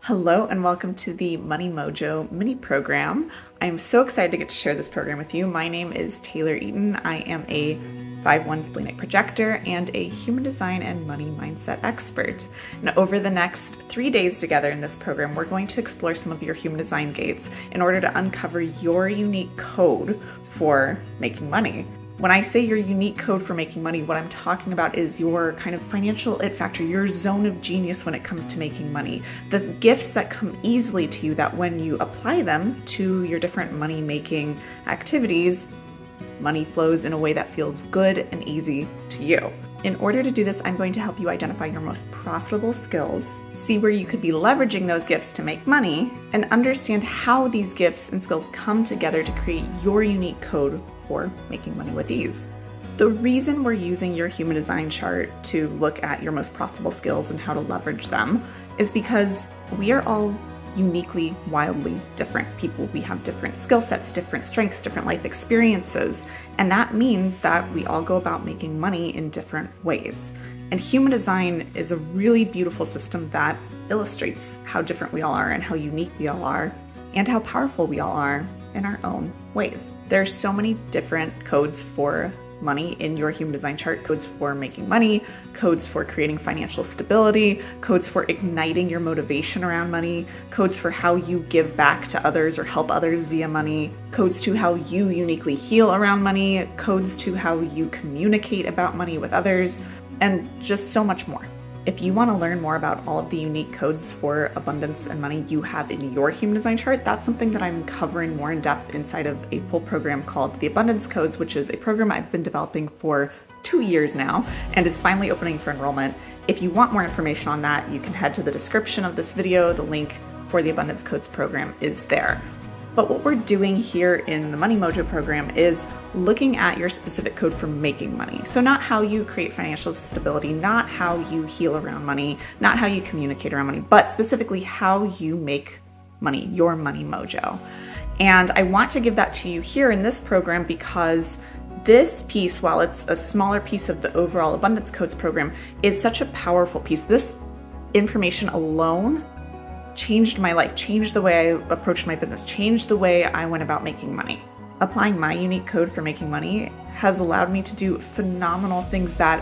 Hello and welcome to the Money Mojo mini program. I'm so excited to get to share this program with you. My name is Taylor Eaton. I am a 5/1 splenic projector and a human design and money mindset expert. And over the next 3 days together in this program, we're going to explore some of your human design gates in order to uncover your unique code for making money. When I say your unique code for making money, what I'm talking about is your kind of financial it factor, your zone of genius when it comes to making money. The gifts that come easily to you that when you apply them to your different money-making activities, money flows in a way that feels good and easy to you. In order to do this, I'm going to help you identify your most profitable skills, see where you could be leveraging those gifts to make money, and understand how these gifts and skills come together to create your unique code for making money with ease. The reason we're using your human design chart to look at your most profitable skills and how to leverage them is because we are all uniquely, wildly different people. We have different skill sets, different strengths, different life experiences, and that means that we all go about making money in different ways. And human design is a really beautiful system that illustrates how different we all are and how unique we all are and how powerful we all are in our own ways. There's so many different codes for money in your human design chart, codes for making money, codes for creating financial stability, codes for igniting your motivation around money, codes for how you give back to others or help others via money, codes to how you uniquely heal around money, codes to how you communicate about money with others, and just so much more. If you want to learn more about all of the unique codes for abundance and money you have in your human design chart, that's something that I'm covering more in depth inside of a full program called the Abundance Codes, which is a program I've been developing for 2 years now and is finally opening for enrollment. If you want more information on that, you can head to the description of this video. The link for the Abundance Codes program is there. But what we're doing here in the Money Mojo program is looking at your specific code for making money. So not how you create financial stability, not how you heal around money, not how you communicate around money, but specifically how you make money, your money mojo. And I want to give that to you here in this program because this piece, while it's a smaller piece of the overall Abundance Codes program, is such a powerful piece. This information alone changed my life, changed the way I approached my business, changed the way I went about making money. Applying my unique code for making money has allowed me to do phenomenal things that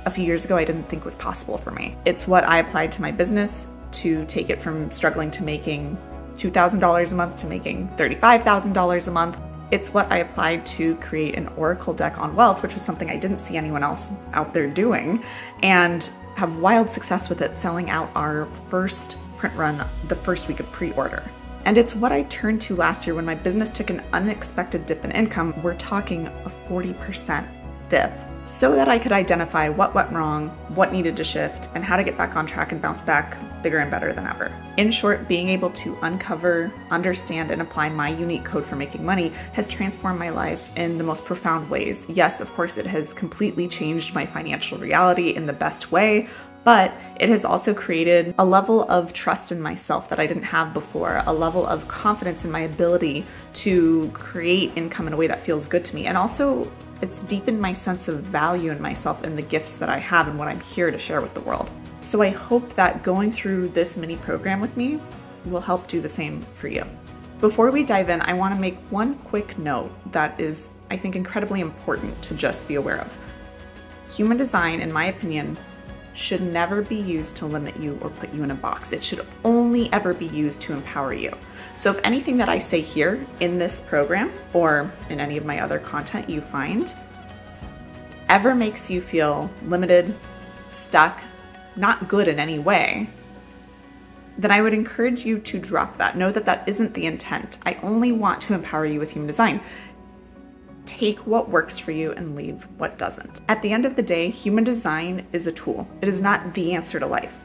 a few years ago I didn't think was possible for me. It's what I applied to my business to take it from struggling to making $2,000 a month to making $35,000 a month. It's what I applied to create an Oracle deck on wealth, which was something I didn't see anyone else out there doing, and have wild success with it, selling out our first print run the first week of pre-order. And it's what I turned to last year when my business took an unexpected dip in income. We're talking a 40% dip, so that I could identify what went wrong, what needed to shift, and how to get back on track and bounce back bigger and better than ever. In short, being able to uncover, understand, and apply my unique code for making money has transformed my life in the most profound ways. Yes, of course, it has completely changed my financial reality in the best way, but it has also created a level of trust in myself that I didn't have before, a level of confidence in my ability to create income in a way that feels good to me. And also, it's deepened my sense of value in myself and the gifts that I have and what I'm here to share with the world. So I hope that going through this mini program with me will help do the same for you. Before we dive in, I want to make one quick note that is, I think, incredibly important to just be aware of. Human design, in my opinion, should never be used to limit you or put you in a box. It should only ever be used to empower you. So if anything that I say here in this program or in any of my other content you find ever makes you feel limited, stuck, not good in any way, then I would encourage you to drop that. Know that that isn't the intent. I only want to empower you with human design. Take what works for you and leave what doesn't. At the end of the day, human design is a tool. It is not the answer to life.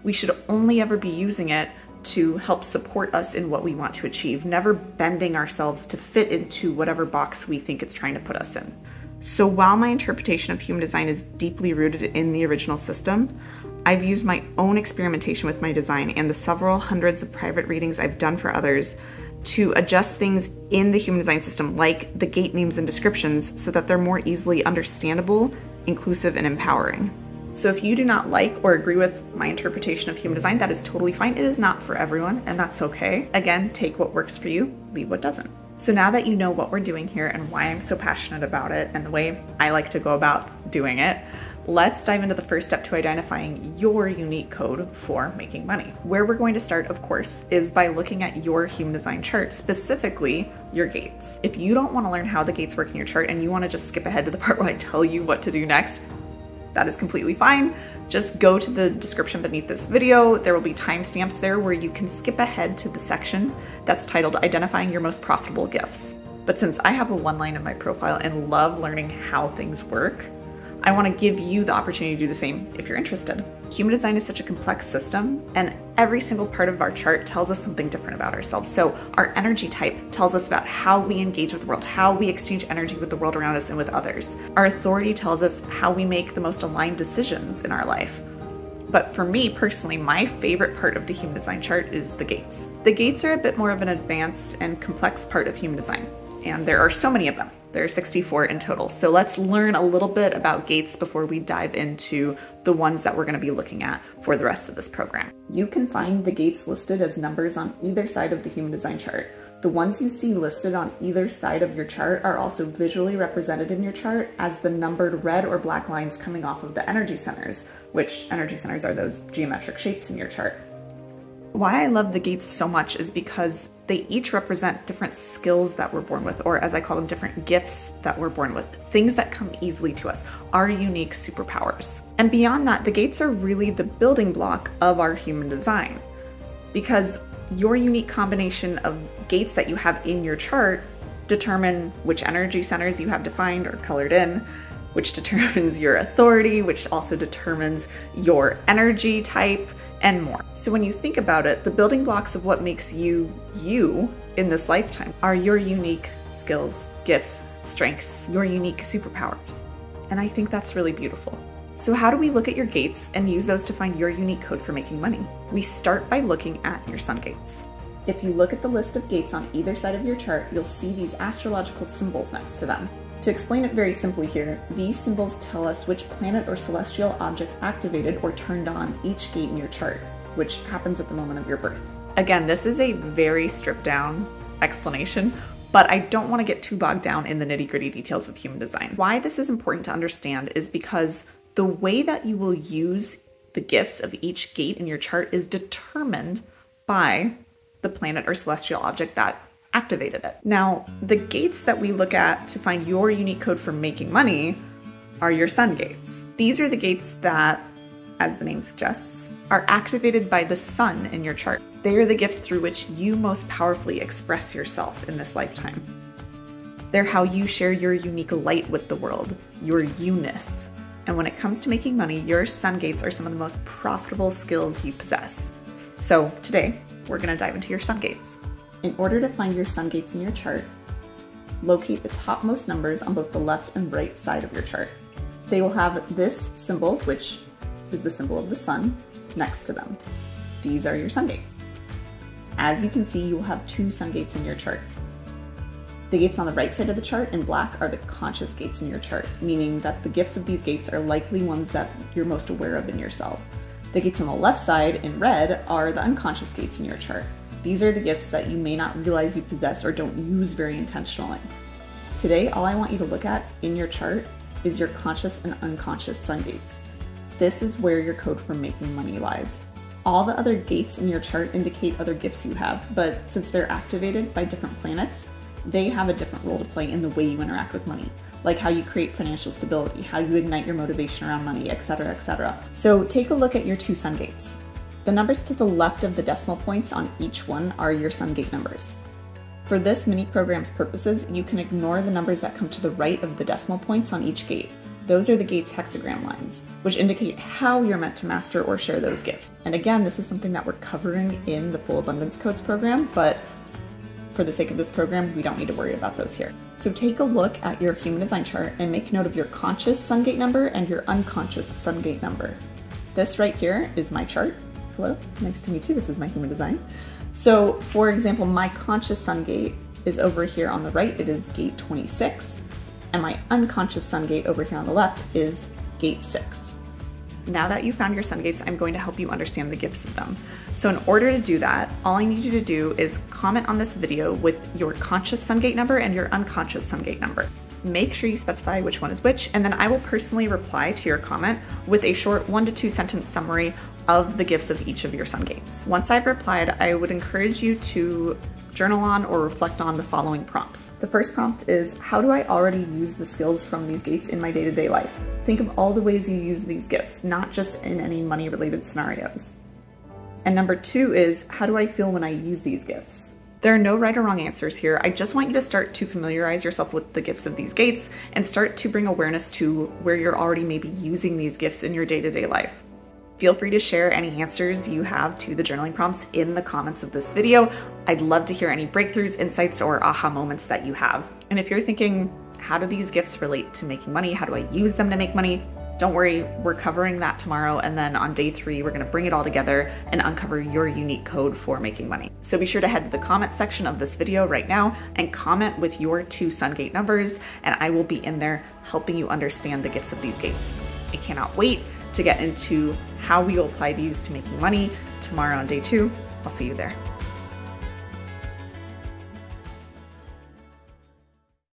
We should only ever be using it to help support us in what we want to achieve, never bending ourselves to fit into whatever box we think it's trying to put us in. So while my interpretation of human design is deeply rooted in the original system, I've used my own experimentation with my design and the several hundreds of private readings I've done for others to adjust things in the human design system, like the gate names and descriptions, so that they're more easily understandable, inclusive, and empowering. So if you do not like or agree with my interpretation of human design, that is totally fine. It is not for everyone, and that's okay. Again, take what works for you, leave what doesn't. So now that you know what we're doing here and why I'm so passionate about it and the way I like to go about doing it, let's dive into the first step to identifying your unique code for making money. Where we're going to start, of course, is by looking at your human design chart, specifically your gates. If you don't want to learn how the gates work in your chart and you want to just skip ahead to the part where I tell you what to do next, that is completely fine. Just go to the description beneath this video. There will be timestamps there where you can skip ahead to the section that's titled Identifying Your Most Profitable Gifts. But since I have a one line in my profile and love learning how things work, I want to give you the opportunity to do the same if you're interested. Human design is such a complex system, and every single part of our chart tells us something different about ourselves. So our energy type tells us about how we engage with the world, how we exchange energy with the world around us and with others. Our authority tells us how we make the most aligned decisions in our life. But for me personally, my favorite part of the human design chart is the gates. The gates are a bit more of an advanced and complex part of human design, and there are so many of them. There are 64 in total. So let's learn a little bit about gates before we dive into the ones that we're going to be looking at for the rest of this program. You can find the gates listed as numbers on either side of the human design chart. The ones you see listed on either side of your chart are also visually represented in your chart as the numbered red or black lines coming off of the energy centers, which energy centers are those geometric shapes in your chart. Why I love the gates so much is because they each represent different skills that we're born with, or as I call them, different gifts that we're born with, things that come easily to us, our unique superpowers. And beyond that, the gates are really the building block of our human design, because your unique combination of gates that you have in your chart determine which energy centers you have defined or colored in, which determines your authority, which also determines your energy type, and more. So when you think about it, the building blocks of what makes you you in this lifetime are your unique skills, gifts, strengths, your unique superpowers. And I think that's really beautiful. So how do we look at your gates and use those to find your unique code for making money? We start by looking at your sun gates. If you look at the list of gates on either side of your chart, you'll see these astrological symbols next to them. To explain it very simply here, these symbols tell us which planet or celestial object activated or turned on each gate in your chart, which happens at the moment of your birth. Again, this is a very stripped down explanation, but I don't want to get too bogged down in the nitty-gritty details of human design. Why this is important to understand is because the way that you will use the gifts of each gate in your chart is determined by the planet or celestial object that activated it. Now, the gates that we look at to find your unique code for making money are your sun gates. These are the gates that, as the name suggests, are activated by the sun in your chart. They are the gifts through which you most powerfully express yourself in this lifetime. They're how you share your unique light with the world, your you-ness. And when it comes to making money, your sun gates are some of the most profitable skills you possess. So today, we're gonna dive into your sun gates. In order to find your sun gates in your chart, locate the topmost numbers on both the left and right side of your chart. They will have this symbol, which is the symbol of the sun, next to them. These are your sun gates. As you can see, you will have two sun gates in your chart. The gates on the right side of the chart in black are the conscious gates in your chart, meaning that the gifts of these gates are likely ones that you're most aware of in yourself. The gates on the left side in red are the unconscious gates in your chart. These are the gifts that you may not realize you possess or don't use very intentionally. Today, all I want you to look at in your chart is your conscious and unconscious sun gates. This is where your code for making money lies. All the other gates in your chart indicate other gifts you have, but since they're activated by different planets, they have a different role to play in the way you interact with money, like how you create financial stability, how you ignite your motivation around money, etc., etc. So take a look at your two sun gates. The numbers to the left of the decimal points on each one are your sun gate numbers. For this mini program's purposes, you can ignore the numbers that come to the right of the decimal points on each gate. Those are the gate's hexagram lines, which indicate how you're meant to master or share those gifts. And again, this is something that we're covering in the Full Abundance Codes program, but for the sake of this program, we don't need to worry about those here. So take a look at your human design chart and make note of your conscious sun gate number and your unconscious sun gate number. This right here is my chart. Hello, nice to meet you. This is my human design. So for example, my conscious sun gate is over here on the right. It is gate 26. And my unconscious sun gate over here on the left is gate 6. Now that you found your sun gates, I'm going to help you understand the gifts of them. So in order to do that, all I need you to do is comment on this video with your conscious sun gate number and your unconscious sun gate number. Make sure you specify which one is which, and then I will personally reply to your comment with a short 1 to 2 sentence summary of the gifts of each of your sun gates. Once I've replied, I would encourage you to journal on or reflect on the following prompts. The first prompt is, how do I already use the skills from these gates in my day-to-day life? Think of all the ways you use these gifts, not just in any money-related scenarios. And number 2 is, how do I feel when I use these gifts? There are no right or wrong answers here. I just want you to start to familiarize yourself with the gifts of these gates and start to bring awareness to where you're already maybe using these gifts in your day-to-day life. Feel free to share any answers you have to the journaling prompts in the comments of this video. I'd love to hear any breakthroughs, insights, or aha moments that you have. And if you're thinking, how do these gifts relate to making money? How do I use them to make money? Don't worry, we're covering that tomorrow. And then on day 3, we're gonna bring it all together and uncover your unique code for making money. So be sure to head to the comment section of this video right now and comment with your 2 sun gate numbers, and I will be in there helping you understand the gifts of these gates. I cannot wait to get into how we will apply these to making money tomorrow on day 2. I'll see you there.